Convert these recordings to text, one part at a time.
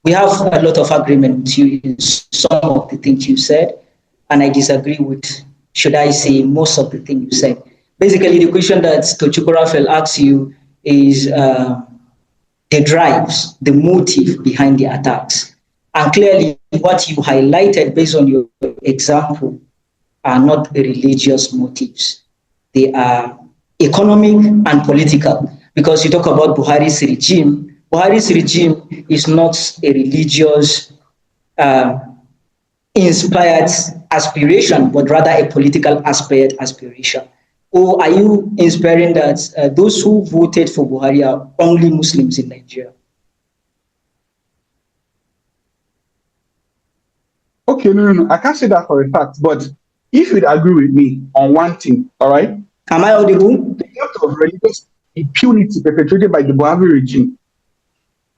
we have a lot of agreement with you in some of the things you said, and I disagree with, should I say, most of the things you said. Basically, the question that Tochukwu Raphael asks you is the drives, the motive behind the attacks. And clearly, what you highlighted based on your example are not religious motives. They are economic and political. Because you talk about Buhari's regime. Buhari's regime is not a religious inspired aspiration, but rather a political aspired aspiration. Or are you inspiring that those who voted for Buhari are only Muslims in Nigeria? Okay, no. I can't say that for a fact, but if you'd agree with me on one thing, all right? Am I audible? The act of religious impunity perpetrated by the Buhari regime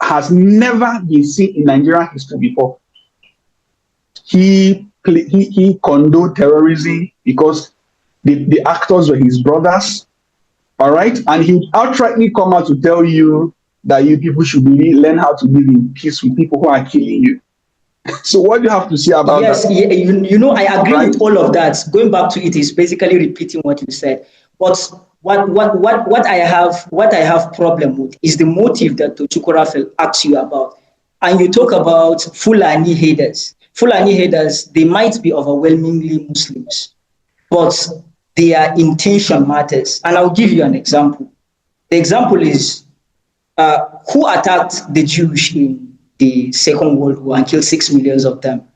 has never been seen in Nigerian history before. He condoned terrorism because the actors were his brothers, all right? And he would outrightly come out to tell you that you people should learn how to live in peace with people who are killing you. So what do you have to say about that? Yes, you know, I agree with all of that. Going back to it is basically repeating what you said. But what I have problem with is the motive that Tochukwu Raphael asks you about. And you talk about Fulani haters. Fulani haters, they might be overwhelmingly Muslims, but their intention matters. And I'll give you an example. The example is who attacked the Jews in the Second World War and killed 6 million of them.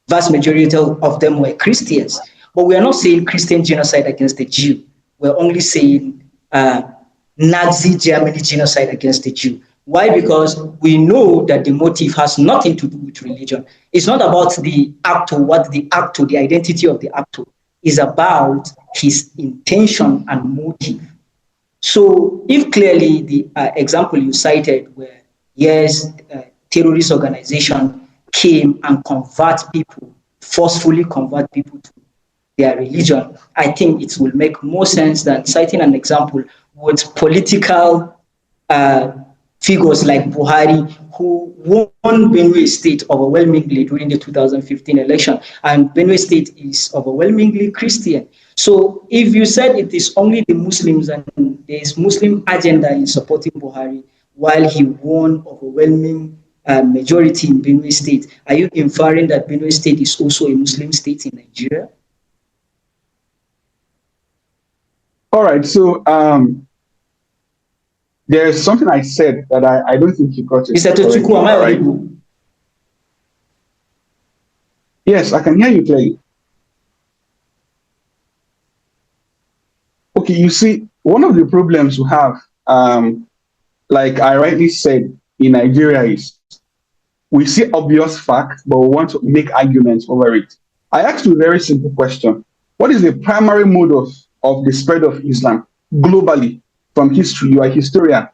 Vast majority of them were Christians. But we are not saying Christian genocide against the Jew. We're only saying Nazi Germany genocide against the Jew. Why? Because we know that the motive has nothing to do with religion. It's not about the actor, the identity of the actor. It's about his intention and motive. So if clearly the example you cited where, yes, terrorist organization came and forcefully convert people to their religion, I think it will make more sense than citing an example with political figures like Buhari, who won Benue State overwhelmingly during the 2015 election, and Benue State is overwhelmingly Christian. So if you said it is only the Muslims and there is Muslim agenda in supporting Buhari, while he won overwhelming majority in Benue State, are you inferring that Benue State is also a Muslim state in Nigeria? All right, so there's something I said that I don't think you got it. Mr. Tochukwu, am I audible? Yes, I can hear you clearly. Okay, you see, one of the problems we have, like I rightly said, in Nigeria is we see obvious facts, but we want to make arguments over it. I asked you a very simple question. What is the primary mode of the spread of Islam globally from history? You are a historian.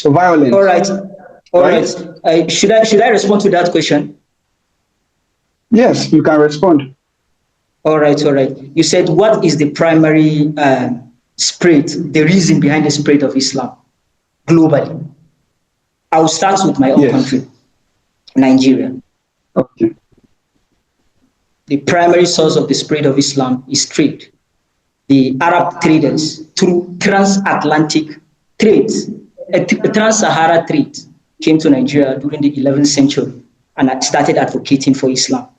Violence. All right. Should I respond to that question? Yes, you can respond. All right. You said, what is the primary spread, the reason behind the spread of Islam globally? I'll start with my own country, Nigeria. Okay. The primary source of the spread of Islam is trade. The Arab traders, through transatlantic trades, a trans-Sahara trade, came to Nigeria during the 11th century and started advocating for Islam.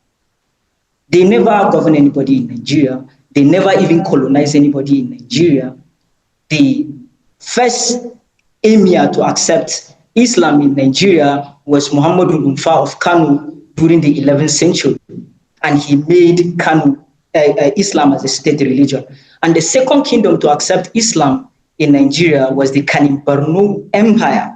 They never governed anybody in Nigeria. They never even colonized anybody in Nigeria. The first emir to accept Islam in Nigeria was Muhammad Umah of Kano during the 11th century, and he made Kano Islam as a state religion. And the second kingdom to accept Islam in Nigeria was the Kanem-Borno Empire.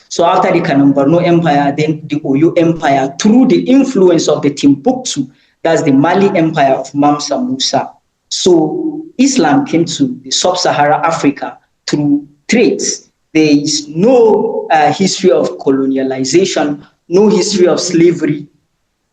So after the Kanem-Borno Empire, then the Oyo Empire, through the influence of the Timbuktu, that's the Mali Empire of Mansa Musa. So Islam came to the sub-Saharan Africa through trades. There is no history of colonialization, no history of slavery,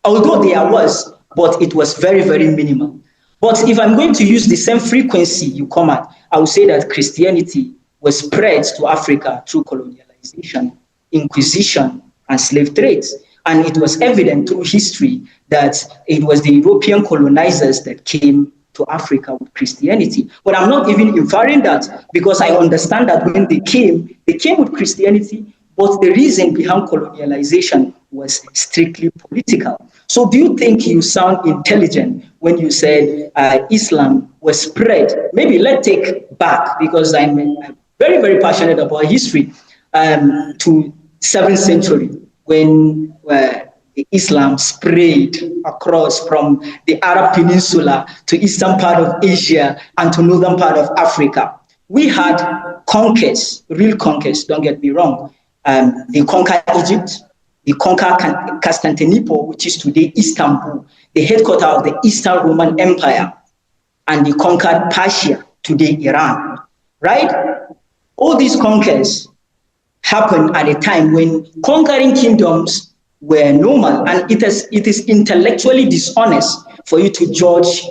although there was, but it was very, very minimal. But if I'm going to use the same frequency you come at, I would say that Christianity was spread to Africa through colonialization, inquisition, and slave trades. And it was evident through history that it was the European colonizers that came to Africa with Christianity. But I'm not even inferring that, because I understand that when they came with Christianity, but the reason behind colonialization was strictly political. So do you think you sound intelligent when you said Islam was spread? Maybe let's take back, because I'm very, very passionate about history, to 7th century, when Islam spread across from the Arab Peninsula to eastern part of Asia and to northern part of Africa. We had conquests, real conquests, don't get me wrong. They conquered Egypt, they conquered Constantinople, which is today Istanbul, the headquarters of the Eastern Roman Empire, and they conquered Persia, today Iran, right? All these conquests happened at a time when conquering kingdoms were normal, and it is intellectually dishonest for you to judge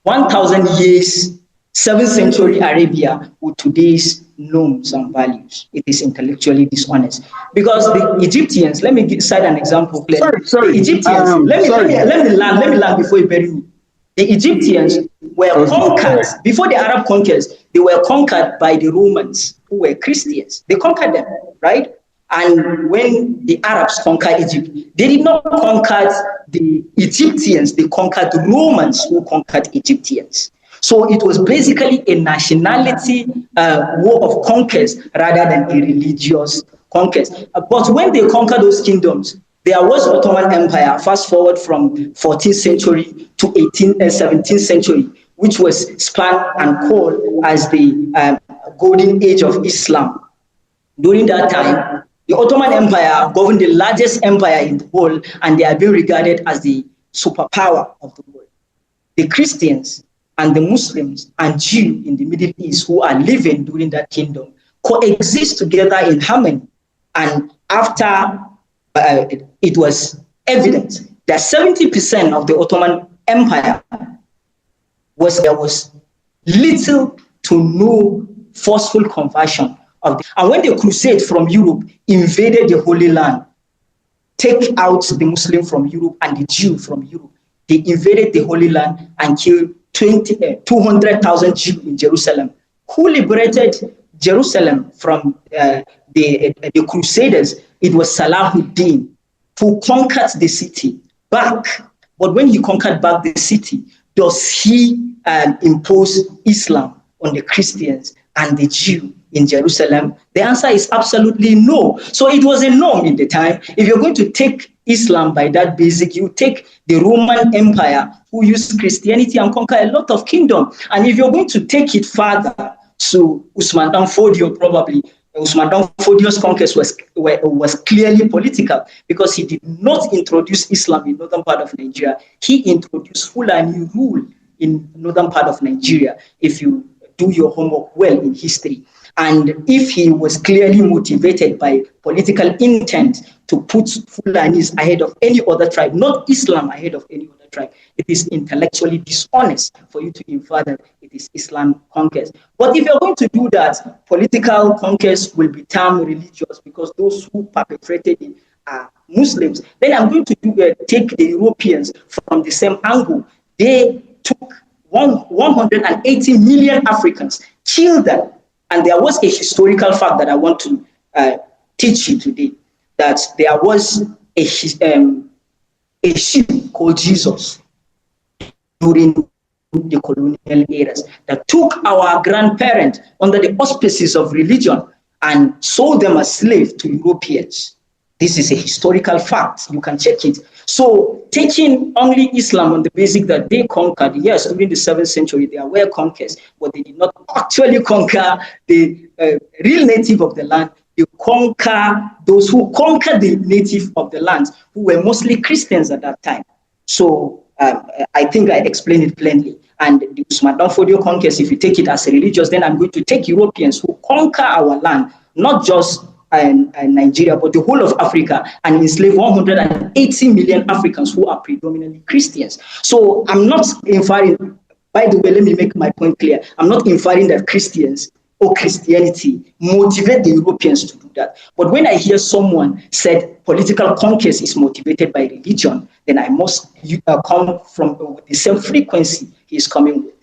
1,000 years, 7th century Arabia with today's norms and values. It is intellectually dishonest, because the Egyptians, let me cite an example. Sorry. The Egyptians, let me land before you bury me. The Egyptians were conquered, before the Arab conquest, they were conquered by the Romans, who were Christians. They conquered them, right? And when the Arabs conquered Egypt, they did not conquer the Egyptians, they conquered the Romans, who conquered Egyptians. So it was basically a nationality war of conquest rather than a religious conquest. But when they conquered those kingdoms, there was Ottoman Empire, fast forward from 14th century to 17th century, which was spanned and called as the golden age of Islam. During that time, the Ottoman Empire governed the largest empire in the world, and they are being regarded as the superpower of the world. The Christians and the Muslims and Jews in the Middle East who are living during that kingdom coexist together in harmony. And after it was evident that 70% of the Ottoman Empire there was little to no forceful conversion of the, and when the crusade from Europe invaded the Holy Land, take out the Muslim from Europe and the Jew from Europe, they invaded the Holy Land and killed 200,000 Jews in Jerusalem. Who liberated Jerusalem from the Crusaders? It was Salahuddin, who conquered the city back. But when he conquered back the city, does he impose Islam on the Christians and the Jew in Jerusalem? The answer is absolutely no. So it was a norm in the time. If you're going to take Islam by that basic, you take the Roman Empire, who used Christianity and conquer a lot of kingdom. And if you're going to take it further to Usman Dan Fodio, probably Usman Dan Fodio's conquest was clearly political, because he did not introduce Islam in northern part of Nigeria. He introduced Fulani rule in northern part of Nigeria, if you do your homework well in history. And if he was clearly motivated by political intent to put Fulanis ahead of any other tribe, not Islam ahead of any other tribe, it is intellectually dishonest for you to infer that it is Islam conquest. But if you're going to do that, political conquest will be termed religious, because those who perpetrated it are Muslims. Then I'm going to take the Europeans from the same angle. They took 180 million Africans, killed them. And there was a historical fact that I want to teach you today, that there was a ship called Jesus during the colonial eras that took our grandparents under the auspices of religion and sold them as slaves to Europeans. This is a historical fact. You can check it. So taking only Islam on the basis that they conquered, yes, during the 7th century, there were conquests, but they did not actually conquer the real native of the land. They conquer those who conquered the native of the land, who were mostly Christians at that time. So I think I explained it plainly. And the Usman Dan Fodio conquest, if you take it as a religious, then I'm going to take Europeans who conquer our land, not just Nigeria, but the whole of Africa, and enslave 180 million Africans who are predominantly Christians. So I'm not inferring, by the way, let me make my point clear. I'm not inferring that Christians or Christianity motivate the Europeans to do that. But when I hear someone said political conquest is motivated by religion, then I must come from the same frequency he is coming with.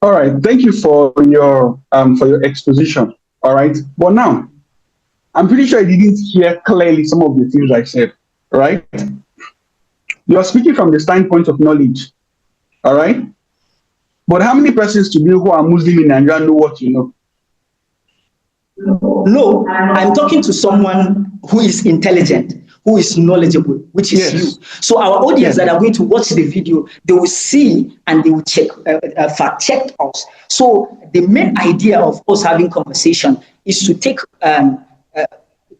All right, thank you for your exposition. All right, but now I'm pretty sure I didn't hear clearly some of the things I said. Right, you are speaking from the standpoint of knowledge. All right, but how many persons today who are Muslim in Nigeria know what you know? No, I'm talking to someone who is intelligent, who is knowledgeable, which is you. So our audience that are going to watch the video, they will see and they will check, fact check us. So the main idea of us having conversation is to take,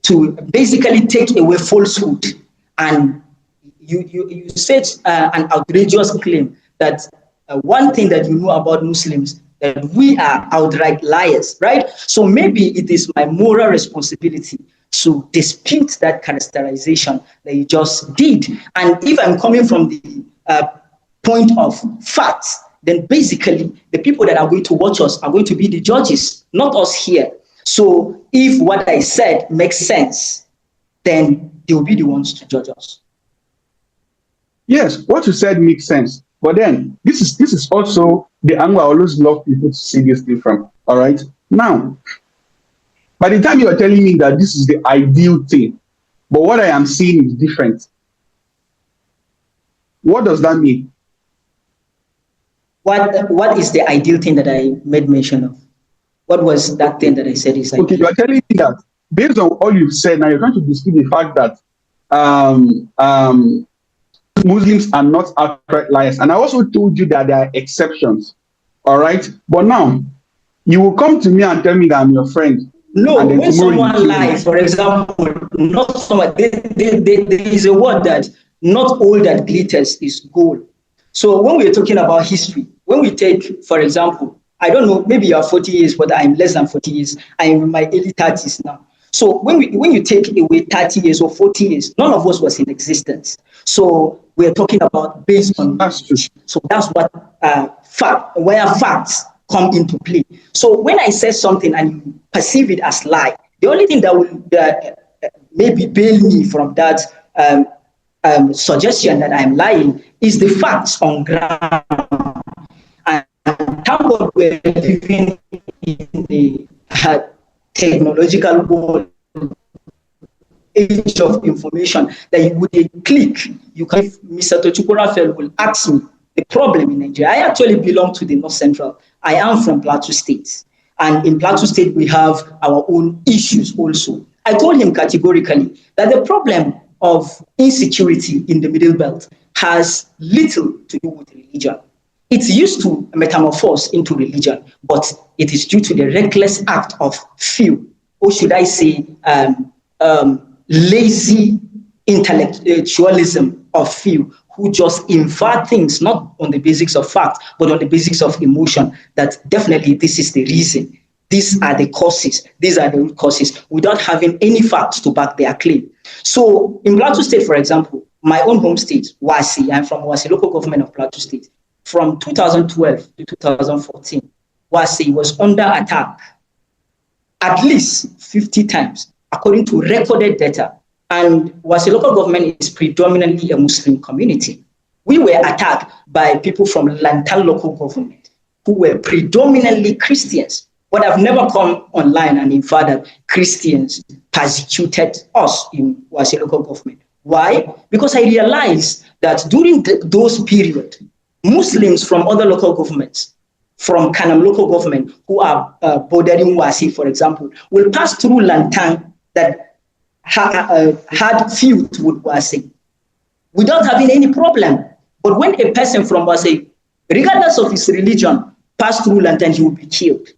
to basically take away falsehood. And you said an outrageous claim that one thing that you know about Muslims, that we are outright liars, right? So maybe it is my moral responsibility to dispute that characterization that you just did. And if I'm coming from the point of facts, then basically the people that are going to watch us are going to be the judges, not us here. So if what I said makes sense, then they will be the ones to judge us. Yes, what you said makes sense. But then this is also the angle I always love people to see this thing from. All right. Now, by the time you are telling me that this is the ideal thing, but what I am seeing is different. What does that mean? What is the ideal thing that I made mention of? What was that thing that I said is ideal? Okay, you are telling me that based on all you've said, now you're trying to dispute the fact that Muslims are not outright liars. And I also told you that there are exceptions. All right. But now you will come to me and tell me that I'm your friend. No, when someone lies, for example, not someone, there is a word that not all that glitters is gold. So when we're talking about history, when we take, for example, I don't know, maybe you are 40 years, but I'm less than 40 years. I'm in my early 30s now. So when you take away 30 years or 40 years, none of us was in existence. So we're talking about based on knowledge. So that's what where facts come into play. So when I say something and you perceive it as lie, the only thing that will maybe bail me from that suggestion that I'm lying is the facts on ground. And thank God we're living in the technological world, age of information, that with a click, you can, Mr. Tochukwurafel will ask me the problem in Nigeria. I actually belong to the North Central. I am from Plateau State. And in Plateau State, we have our own issues also. I told him categorically that the problem of insecurity in the Middle Belt has little to do with religion. It's used to metamorphose into religion, but it is due to the reckless act of few, or should I say, lazy intellectualism of few, who just infer things not on the basics of fact, but on the basics of emotion, that definitely this is the reason. These are the causes. These are the root causes, without having any facts to back their claim. So in Plateau State, for example, my own home state, Wase, I'm from Wase, local government of Plateau State. From 2012 to 2014, Wase was under attack at least 50 times, according to recorded data. And Wase local government is predominantly a Muslim community. We were attacked by people from Lantan local government, who were predominantly Christians. But I've never come online and inferred that Christians persecuted us in Wase local government. Why? Because I realized that during those periods, Muslims from other local governments, from Kanam local government, who are bordering Wase, for example, will pass through Lantan that had feud with Wase without having any problem. But when a person from Wase, regardless of his religion, pass through Lantan, he will be killed.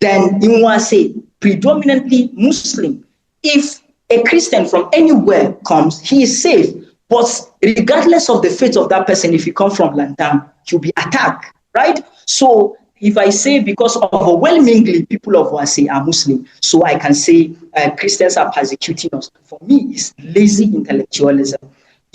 Then in Wase, predominantly Muslim, if a Christian from anywhere comes, he is safe. But regardless of the faith of that person, if he comes from Lantan, he'll be attacked, right? So if I say because overwhelmingly people of Wase are Muslim, so I can say Christians are persecuting us, for me, it's lazy intellectualism.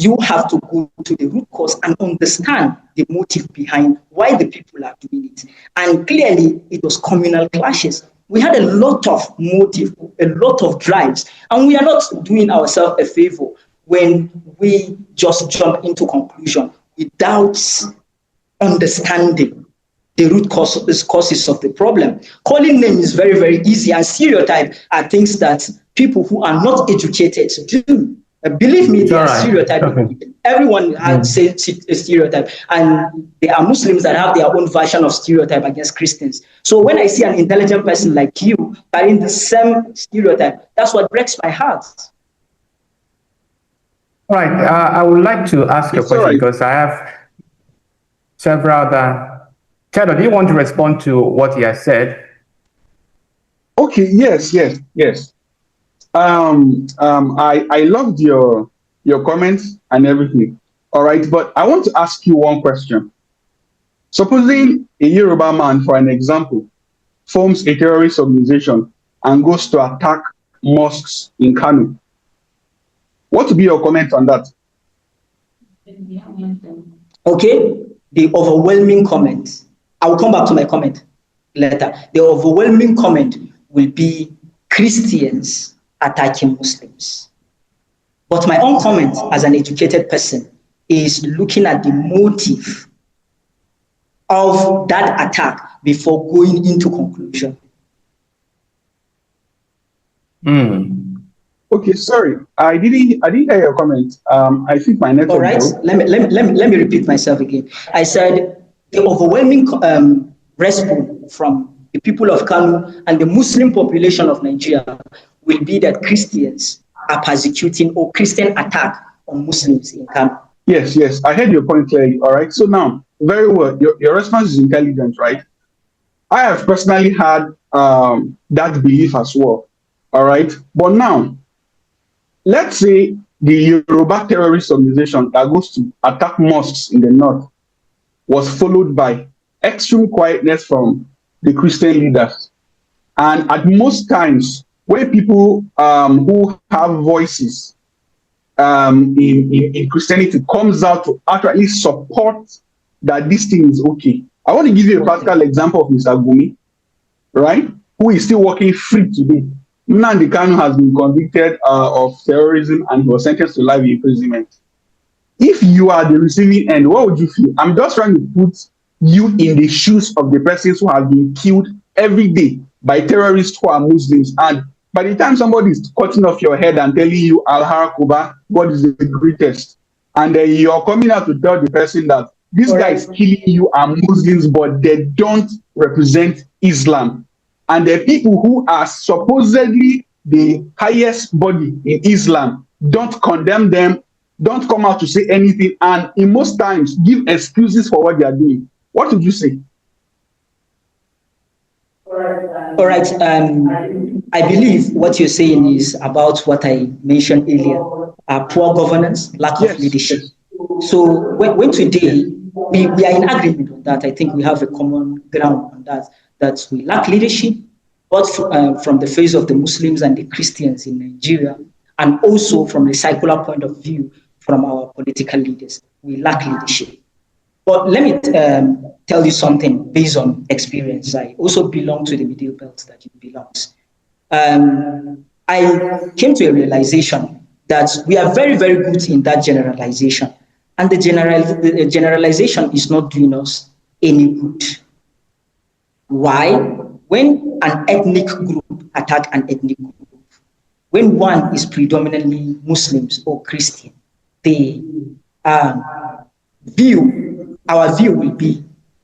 you have to go to the root cause and understand the motive behind why the people are doing it. And clearly, it was communal clashes. We had a lot of motive, a lot of drives, and we are not doing ourselves a favor when we just jump into conclusion without understanding the root causes of the problem. Calling names is very, very easy, and stereotype are things that people who are not educated do. Believe me, they are stereotyping. Okay. Everyone has a stereotype, and there are Muslims that have their own version of stereotype against Christians. So when I see an intelligent person like you carrying the same stereotype, that's what breaks my heart. All right. I would like to ask a question because I have several other. Chado, do you want to respond to what he has said? Okay. Yes. I loved your comments and everything. All right, but I want to ask you one question. Supposing a Yoruba man, for an example, forms a terrorist organization and goes to attack mosques in Kano, what would be your comment on that? Okay, the overwhelming comment. I will come back to my comment later. The overwhelming comment will be Christians attacking Muslims. But my own comment as an educated person is looking at the motive of that attack before going into conclusion. Okay, sorry, I didn't hear your comment. I think my network. All right, let me repeat myself again. I said the overwhelming response from the people of Kano and the Muslim population of Nigeria will be that Christians are persecuting or Christian attack on Muslims in Kano. Yes, I heard your point clearly. All right, so now, very well, your response is intelligent, right? I have personally had that belief as well. All right, but now, let's say the Yoruba terrorist organization that goes to attack mosques in the north was followed by extreme quietness from the Christian leaders. And at most times, when people who have voices in Christianity comes out to actually support that this thing is okay. I want to give you a practical example of Mr. Gumi, right? Who is still working free today. Nnamdi Kanu has been convicted of terrorism and he was sentenced to life imprisonment. If you are the receiving end, what would you feel? I'm just trying to put you in the shoes of the persons who have been killed every day by terrorists who are Muslims. And by the time somebody is cutting off your head and telling you, Al Kuba, God is the greatest, and then you're coming out to tell the person that these guys killing you are Muslims, but they don't represent Islam. And the people who are supposedly the highest body in Islam don't condemn them, don't come out to say anything, and in most times give excuses for what they are doing. What would you say? All right. I believe what you're saying is about what I mentioned earlier, poor governance, lack of leadership. So when today we are in agreement on that, I think we have a common ground on that we lack leadership, both from the face of the Muslims and the Christians in Nigeria, and also from the secular point of view from our political leaders. We lack leadership. But let me tell you something based on experience. I also belong to the middle belt that it belongs. I came to a realization that we are very, very good in that generalization. And the generalization is not doing us any good. Why? When an ethnic group attack an ethnic group, when one is predominantly Muslims or Christian, our view will be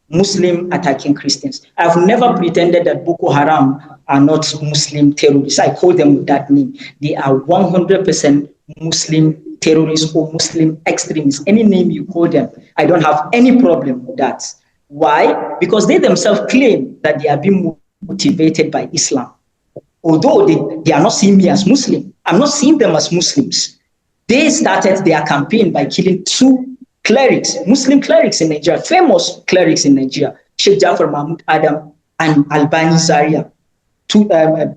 Muslim attacking Christians. I've never pretended that Boko Haram are not Muslim terrorists. I call them with that name. They are 100% Muslim terrorists or Muslim extremists. Any name you call them, I don't have any problem with that. Why? Because they themselves claim that they are being motivated by Islam. Although they are not seeing me as Muslim, I'm not seeing them as Muslims. They started their campaign by killing two clerics, Muslim clerics in Nigeria, famous clerics in Nigeria, Sheikh Jafar Mahmoud Adam and Albani Zaria,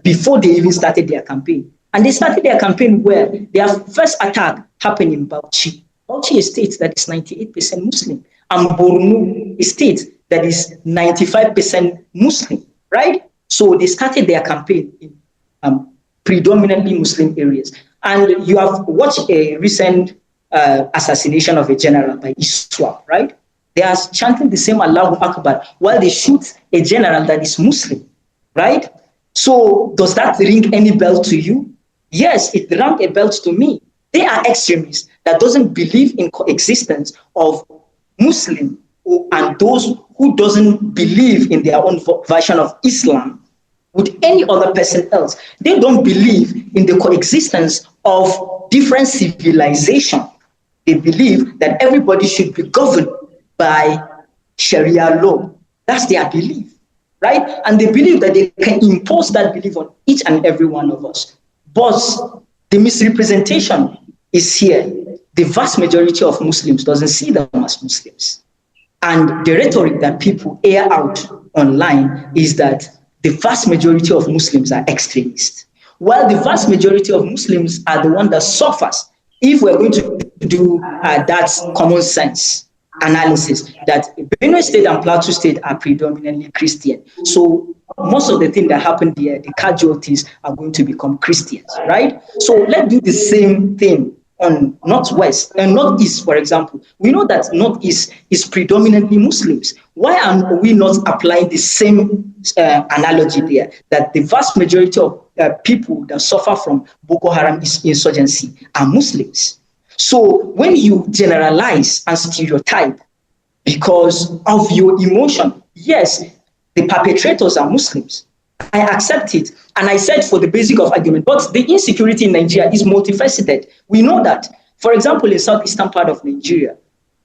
before they even started their campaign. And they started their campaign where their first attack happened in Bauchi Bauchi, a state that is 98% Muslim, and Borno, a state that is 95% Muslim, right? So they started their campaign in predominantly Muslim areas. And you have watched a recent assassination of a general by ISWAP, right? They are chanting the same Allahu Akbar while they shoot a general that is Muslim, right? So does that ring any bell to you? Yes, it rang a bell to me. They are extremists that doesn't believe in coexistence of Muslim and those who doesn't believe in their own version of Islam with any other person else. They don't believe in the coexistence of different civilization. They believe that everybody should be governed by Sharia law. That's their belief, right? And they believe that they can impose that belief on each and every one of us. But the misrepresentation is here. The vast majority of Muslims doesn't see them as Muslims. And the rhetoric that people air out online is that the vast majority of Muslims are extremists, while the vast majority of Muslims are the one that suffers if we're going to do that common sense analysis that Benue State and Plateau State are predominantly Christian. So most of the things that happen there, the casualties are going to become Christians, right? So let's do the same thing on Northwest and Northeast, for example. We know that Northeast is predominantly Muslims. Why are we not applying the same analogy there? That the vast majority of people that suffer from Boko Haram insurgency are Muslims. So when you generalize and stereotype because of your emotion, yes, the perpetrators are Muslims. I accept it. And I said for the basic of argument, but the insecurity in Nigeria is multifaceted. We know that. For example, in southeastern part of Nigeria,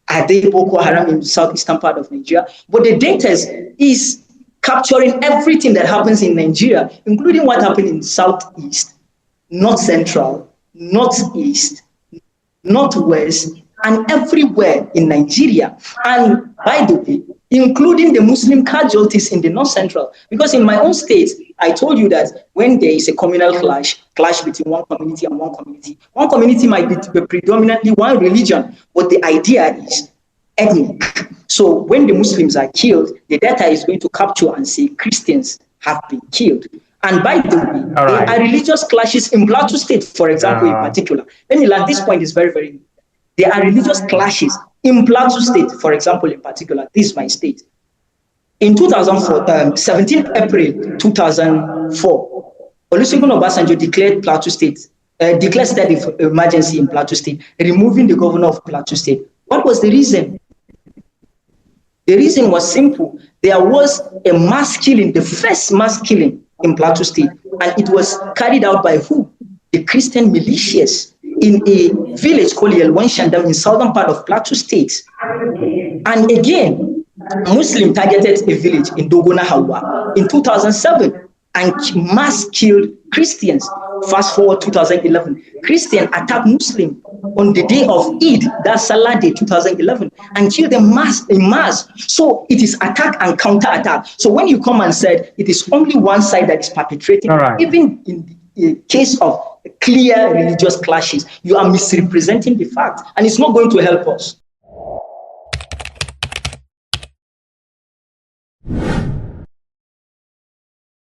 are they Boko Haram in southeastern part of Nigeria? But the data is capturing everything that happens in Nigeria, including what happened in southeast, north central, northeast, northwest, and everywhere in Nigeria. And by the way, including the Muslim casualties in the north central. Because in my own state, I told you that when there is a communal clash between one community and one community might be predominantly one religion, but the idea is ethnic. So when the Muslims are killed, the data is going to capture and say Christians have been killed. And by the way, there are religious clashes in Plateau State, for example, in particular. Let me land, this point is very, very important. There are religious clashes in Plateau State, for example, in particular. This is my state. In 2004, 17 April 2004, Olusegun Obasanjo declared Plateau State, declared state of emergency in Plateau State, removing the governor of Plateau State. What was the reason? The reason was simple. There was a mass killing, the first mass killing in Plateau State, and it was carried out by who? The Christian militias in a village called Yelwanshandam in southern part of Plateau State. And again, Muslim targeted a village in Dogona Hawa in 2007 and mass killed Christians. Fast forward 2011, Christian attacked Muslim on the day of Eid, that's Salah Day 2011, and killed them in mass. So it is attack and counter-attack. So when you come and said it is only one side that is perpetrating, even in the case of clear religious clashes, you are misrepresenting the fact, and it's not going to help us.